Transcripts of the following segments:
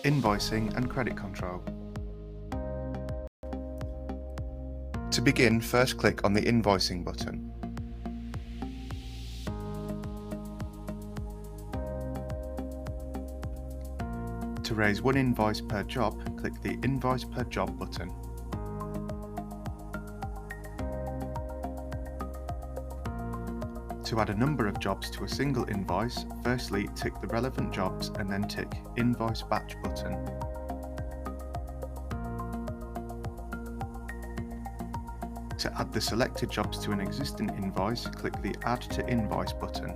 Invoicing and credit control. To begin, first click on the Invoicing button. To raise one invoice per job, click the Invoice per Job button. To add a number of jobs to a single invoice, firstly tick the relevant jobs and then tick Invoice Batch button. To add the selected jobs to an existing invoice, click the Add to Invoice button.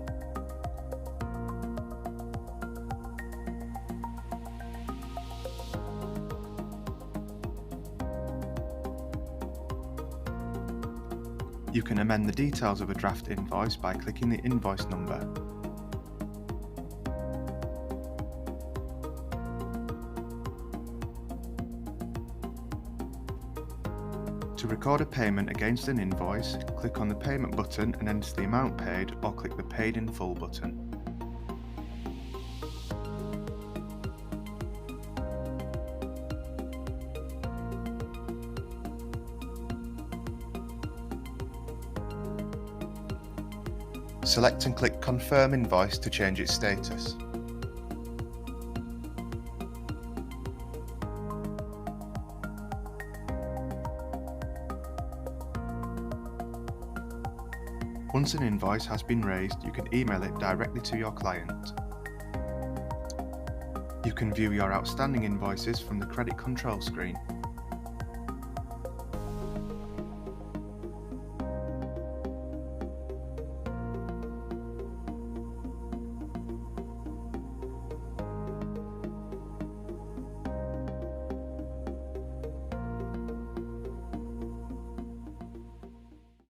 You can amend the details of a draft invoice by clicking the invoice number. To record a payment against an invoice, click on the Payment button and enter the amount paid, or click the Paid in Full button. Select and click Confirm Invoice to change its status. Once an invoice has been raised, you can email it directly to your client. You can view your outstanding invoices from the credit control screen.